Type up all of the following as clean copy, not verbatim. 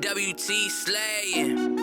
TWT slaying.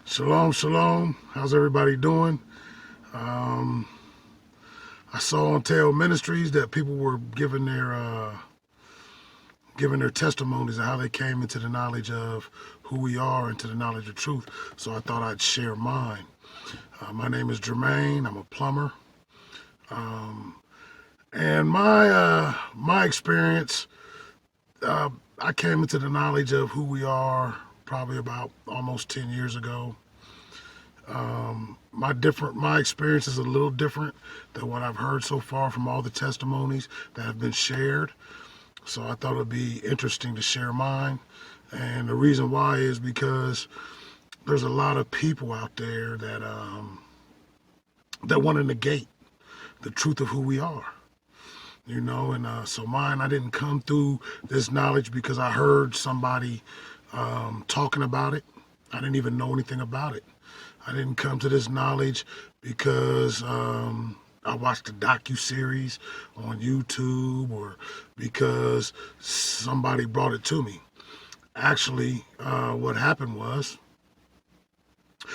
Shalom, shalom. How's everybody doing? I saw on Teotw Ministries that people were giving their testimonies of how they came into the knowledge of who we are, into the knowledge of truth. So I thought I'd share mine. My name is Jermaine. I'm a plumber, and my experience, I came into the knowledge of who we are probably about almost 10 years ago. My experience is a little different than what I've heard so far from all the testimonies that have been shared. So I thought it'd be interesting to share mine. And the reason why is because there's a lot of people out there that want to negate the truth of who we are. You know, and so mine, I didn't come through this knowledge because I heard somebody talking about it. I didn't even know anything about it. I didn't come to this knowledge because I watched a docu-series on YouTube or because somebody brought it to me. Actually, what happened was,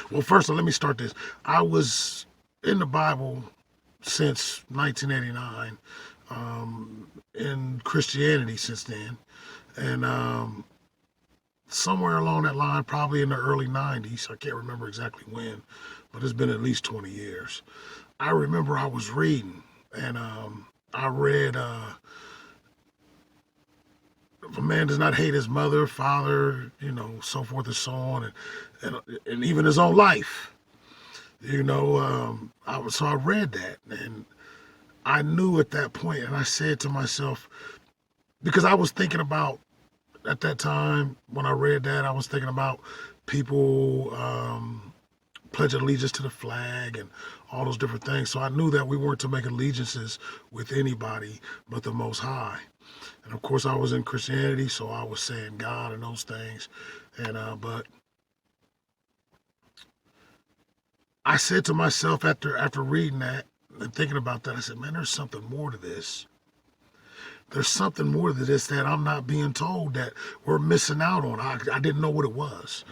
well, first, let me start this. I was in the Bible since 1989, in Christianity since then, and somewhere along that line, probably in the early 90s, I can't remember exactly when, but it's been at least 20 years. I remember I was reading, and I read, if a man does not hate his mother, father, you know, so forth and so on, and even his own life, you know, so I read that, and I knew at that point, and I said to myself, because I was thinking about, at that time, when I read that, I was thinking about people pledging allegiance to the flag and all those different things. So I knew that we weren't to make allegiances with anybody but the Most High. And of course, I was in Christianity, so I was saying God and those things. And but I said to myself after reading that and thinking about that, I said, man, there's something more to this. There's something more to this that I'm not being told that we're missing out on. I didn't know what it was.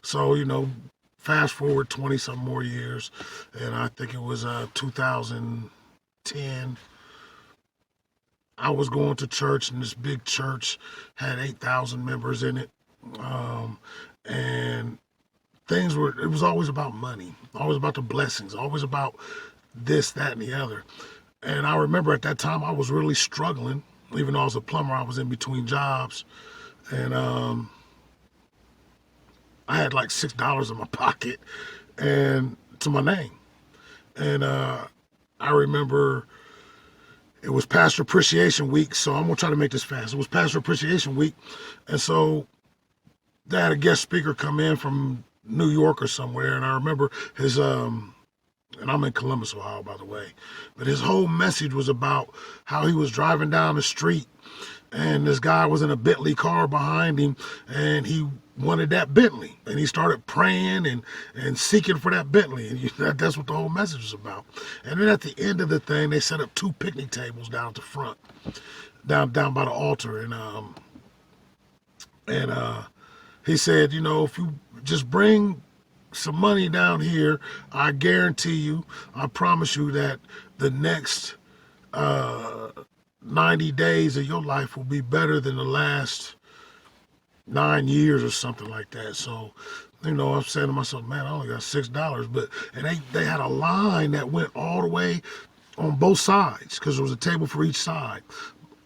So, you know, fast forward 20 some more years, and I think it was 2010. I was going to church, and this big church had 8,000 members in it. And it was always about money, always about the blessings, always about this, that, and the other. And I remember at that time I was really struggling. Even though I was a plumber, I was in between jobs, and I had like $6 in my pocket and to my name. And I remember it was Pastor Appreciation Week, so I'm gonna try to make this fast. It was Pastor Appreciation Week, and so they had a guest speaker come in from New York or somewhere, and I remember his And I'm in Columbus, Ohio, by the way. But his whole message was about how he was driving down the street and this guy was in a Bentley car behind him and he wanted that Bentley. And he started praying and seeking for that Bentley. And that's what the whole message was about. And then at the end of the thing, they set up 2 picnic tables down at the front, down by the altar. And he said, if you just bring some money down here, I guarantee you, I promise you that the next 90 days of your life will be better than the last 9 years or something like that. So, I'm saying to myself, man, I only got $6, and they had a line that went all the way on both sides because there was a table for each side.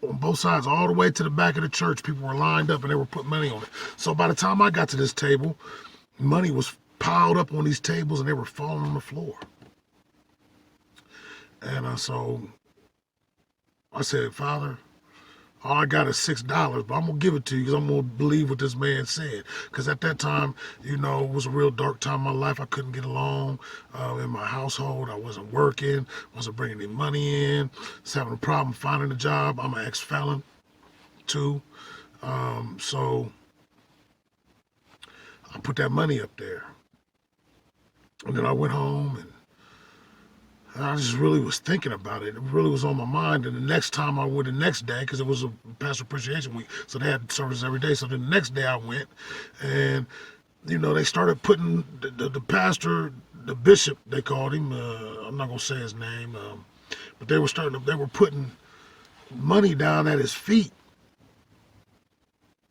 On both sides, all the way to the back of the church, people were lined up and they were putting money on it. So by the time I got to this table, money was piled up on these tables and they were falling on the floor. And so I said, Father, all I got is $6, but I'm going to give it to you because I'm going to believe what this man said. Because at that time, it was a real dark time in my life. I couldn't get along in my household. I wasn't working, wasn't bringing any money in. I was having a problem finding a job. I'm an ex-felon, too. So I put that money up there. And then I went home and I just really was thinking about it. It really was on my mind. And the next time I went, the next day, because it was a Pastor Appreciation Week, so they had services every day. So the next day I went, and they started putting the pastor, the bishop, they called him. I'm not gonna say his name, but they were putting money down at his feet.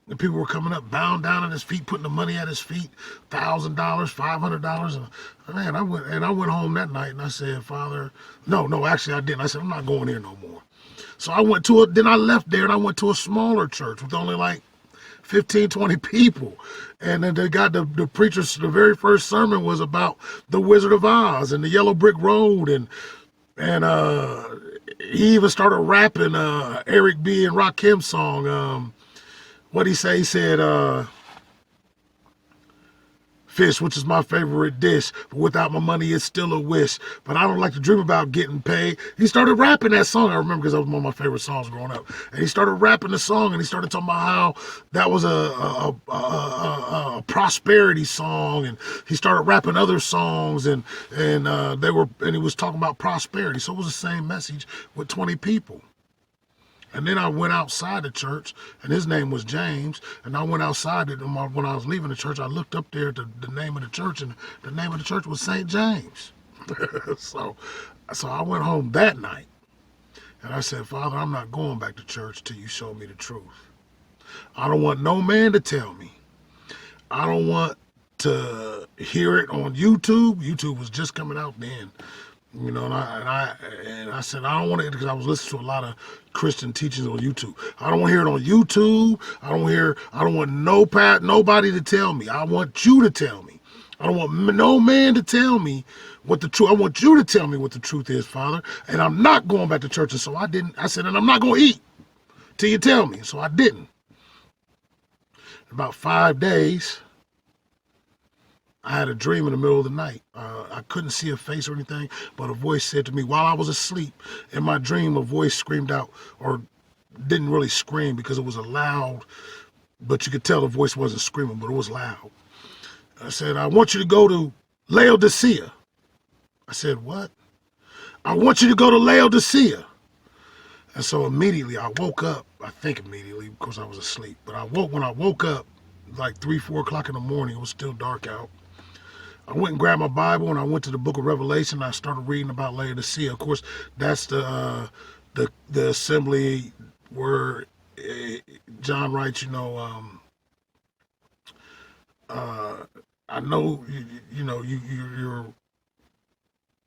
And people were coming up, bowing down at his feet, putting the money at his feet, $1,000, $500. And man, I went home that night and I said, Father, no, actually I didn't. I said, I'm not going here no more. So then I left there and I went to a smaller church with only like 15, 20 people. And then they got the preachers, the very first sermon was about the Wizard of Oz and the Yellow Brick Road. And he even started rapping Eric B. and Rakim's song, what'd he say? He said, fish, which is my favorite dish, but without my money, it's still a wish. But I don't like to dream about getting paid. He started rapping that song. I remember because that was one of my favorite songs growing up. And he started rapping the song, and he started talking about how that was a prosperity song. And he started rapping other songs, and he was talking about prosperity. So it was the same message with 20 people. And then I went outside the church, and his name was James. And I went outside it, and when I was leaving the church, I looked up there at the name of the church, and the name of the church was St. James. So I went home that night, and I said, Father, I'm not going back to church till you show me the truth. I don't want no man to tell me. I don't want to hear it on YouTube. YouTube was just coming out then. And I said, I don't want it, because I was listening to a lot of Christian teachings on YouTube. I don't want to hear it on YouTube. I don't want nobody to tell me. I want you to tell me. I don't want no man to tell me what the truth. I want you to tell me what the truth is, Father. And I'm not going back to church. And so I didn't. I said, and I'm not going to eat till you tell me. So I didn't. About 5 days, I had a dream in the middle of the night. I couldn't see a face or anything, but a voice said to me while I was asleep. In my dream, a voice screamed out, or didn't really scream because it was a loud, but you could tell the voice wasn't screaming, but it was loud. I said, I want you to go to Laodicea. I said, what? I want you to go to Laodicea. And so immediately I woke up. I think immediately because I was asleep. But when I woke up, like 3, 4 o'clock in the morning, it was still dark out. I went and grabbed my Bible and I went to the book of Revelation. And I started reading about Laodicea. Of course, that's the assembly where John writes, I know, you're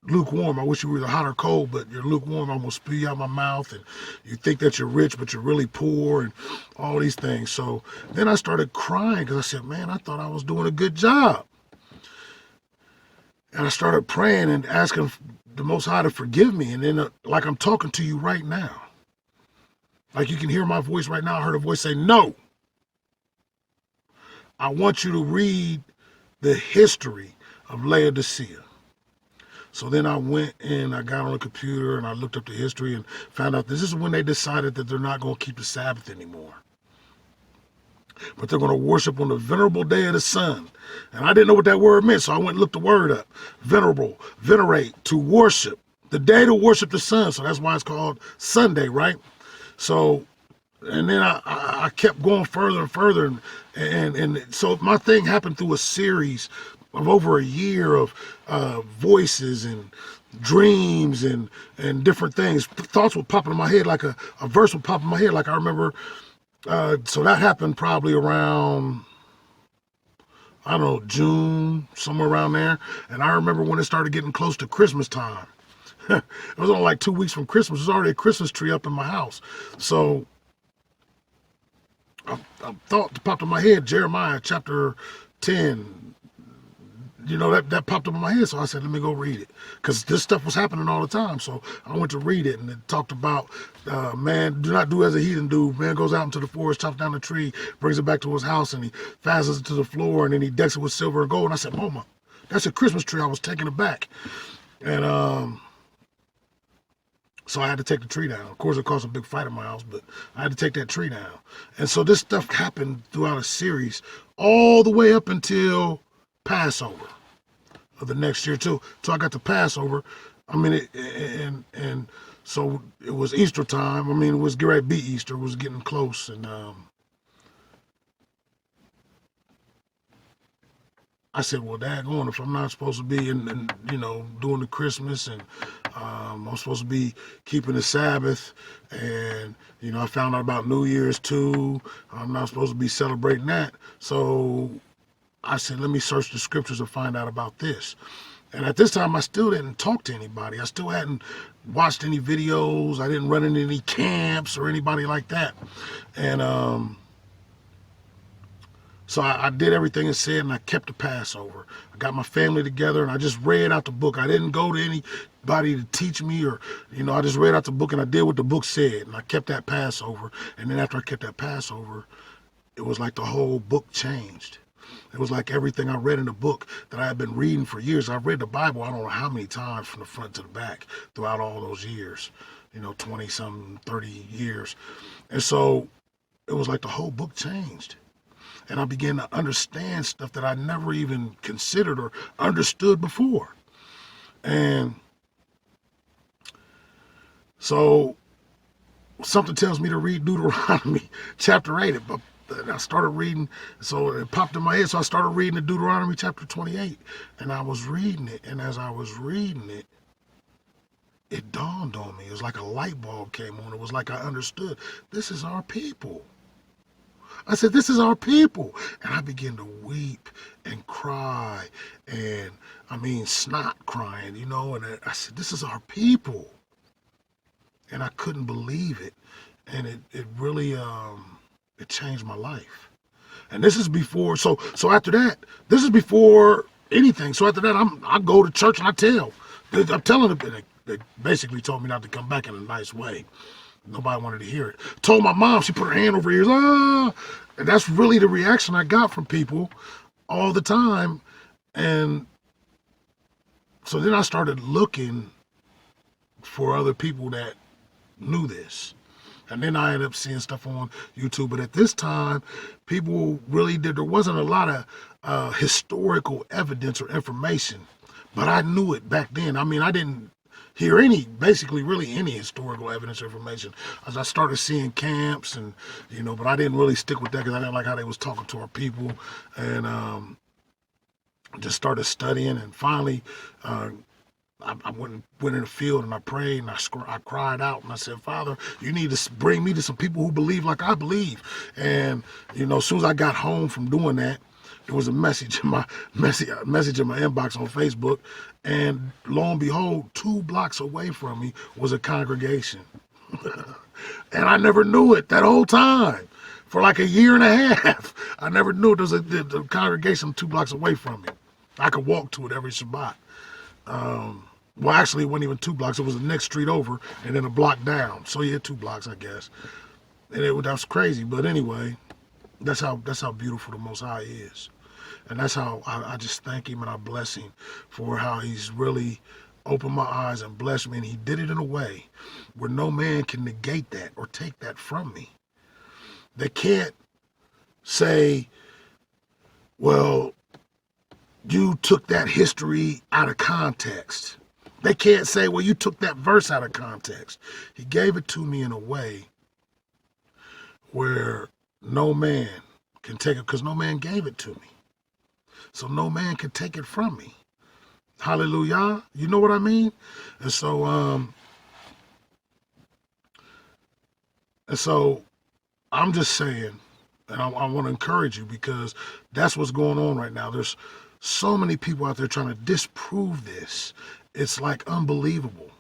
lukewarm. I wish you were either hot or cold, but you're lukewarm. I'm going to spew you out my mouth. And you think that you're rich, but you're really poor, and all these things. So then I started crying because I said, man, I thought I was doing a good job. And I started praying and asking the Most High to forgive me. And then like I'm talking to you right now, like you can hear my voice right now. I heard a voice say, no, I want you to read the history of Laodicea. So then I went and I got on the computer and I looked up the history and found out this is when they decided that they're not going to keep the Sabbath anymore. But they're going to worship on the venerable day of the sun. And I didn't know what that word meant, so I went and looked the word up. Venerable, venerate, to worship. The day to worship the sun. So that's why it's called Sunday, right? So, and then I kept going further and further. And so my thing happened through a series of over a year of voices and dreams and different things. Thoughts would pop in my head, like a verse would pop in my head. Like I remember, so that happened probably around, I don't know, June, somewhere around there. And I remember when it started getting close to Christmas time. It was only like 2 weeks from Christmas. There's already a Christmas tree up in my house. So a thought popped in my head, Jeremiah chapter 10. That popped up in my head. So I said, let me go read it. Because this stuff was happening all the time. So I went to read it, and it talked about, man, do not do as a heathen do. Man goes out into the forest, chops down the tree, brings it back to his house, and he fastens it to the floor, and then he decks it with silver and gold. And I said, Mama, that's a Christmas tree. I was taking it back. And so I had to take the tree down. Of course, it caused a big fight in my house, but I had to take that tree down. And so this stuff happened throughout a series all the way up until Passover of the next year too. So I got to Passover. I mean, and so it was Easter time. I mean, it was getting ready to be Easter. It was getting close, and I said, well, daggone, if I'm not supposed to be doing the Christmas, and I'm supposed to be keeping the Sabbath, and, I found out about New Year's too. I'm not supposed to be celebrating that. So I said, let me search the scriptures and find out about this. And at this time, I still didn't talk to anybody. I still hadn't watched any videos. I didn't run into any camps or anybody like that. And so I did everything it said, and I kept the Passover. I got my family together, and I just read out the book. I didn't go to anybody to teach me, or, I just read out the book, and I did what the book said, and I kept that Passover. And then after I kept that Passover, it was like the whole book changed. It was like everything I read in the book that I had been reading for years. I've read the Bible, I don't know how many times from the front to the back throughout all those years, 20-something, 30 years. And so it was like the whole book changed. And I began to understand stuff that I never even considered or understood before. And so something tells me to read Deuteronomy chapter 8. And I started reading, so it popped in my head. So I started reading the Deuteronomy chapter 28. And I was reading it. And as I was reading it, it dawned on me. It was like a light bulb came on. It was like I understood. This is our people. I said, this is our people. And I began to weep and cry, and snot crying, and I said, this is our people. And I couldn't believe it. And it really, it changed my life. And this is before, so after that, this is before anything. So after that, I go to church and I'm telling them, they basically told me not to come back in a nice way. Nobody wanted to hear it. Told my mom, she put her hand over her ears, and that's really the reaction I got from people all the time. And so then I started looking for other people that knew this. And then I ended up seeing stuff on YouTube. But at this time, people really there wasn't a lot of historical evidence or information. But I knew it back then. I didn't hear basically any historical evidence or information. As I started seeing camps and, but I didn't really stick with that because I didn't like how they was talking to our people. And just started studying, and finally I went in the field and I prayed and I cried out and I said, Father, you need to bring me to some people who believe like I believe. And, as soon as I got home from doing that, there was a message in my inbox on Facebook, and lo and behold, 2 blocks away from me was a congregation. And I never knew it that whole time. For like a year and a half, I never knew there was a congregation 2 blocks away from me. I could walk to it every Shabbat. Well, actually, it wasn't even 2 blocks. It was the next street over and then a block down. So yeah, 2 blocks, I guess. And that was crazy. But anyway, that's how beautiful the Most High is. And that's how I just thank him and I bless him for how he's really opened my eyes and blessed me, and he did it in a way where no man can negate that or take that from me. They can't say, well, you took that history out of context. They can't say, well, you took that verse out of context. He gave it to me in a way where no man can take it, because no man gave it to me. So no man can take it from me. Hallelujah. You know what I mean? And so I'm just saying, and I want to encourage you, because that's what's going on right now. There's so many people out there trying to disprove this. It's like unbelievable.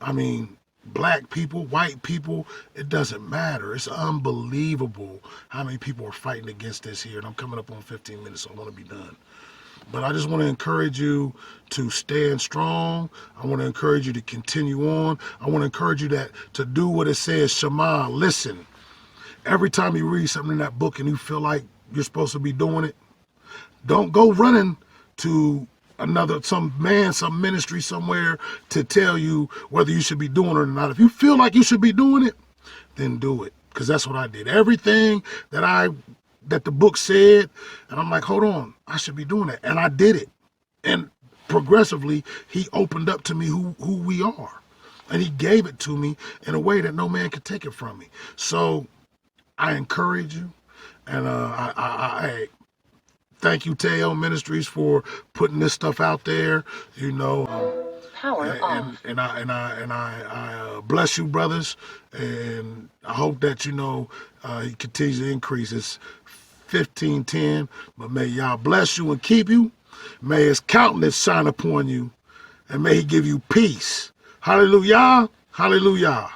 I mean, black people, white people, it doesn't matter. It's unbelievable how many people are fighting against this here. And I'm coming up on 15 minutes, so I want to be done. But I just want to encourage you to stand strong. I want to encourage you to continue on. I want to encourage you to do what it says, Shema, listen. Every time you read something in that book and you feel like you're supposed to be doing it, don't go running to some ministry somewhere to tell you whether you should be doing it or not. If you feel like you should be doing it, then do it. Because that's what I did. Everything that the book said, and I'm like, hold on, I should be doing it. And I did it. And progressively, he opened up to me who we are. And he gave it to me in a way that no man could take it from me. So I encourage you. And I thank you, Teotw Ministries, for putting this stuff out there. Power off. And I bless you, brothers. And I hope that, he continues to increase. It's 15:10, but may Yah bless you and keep you. May his countenance shine upon you, and may he give you peace. Hallelujah. Hallelujah.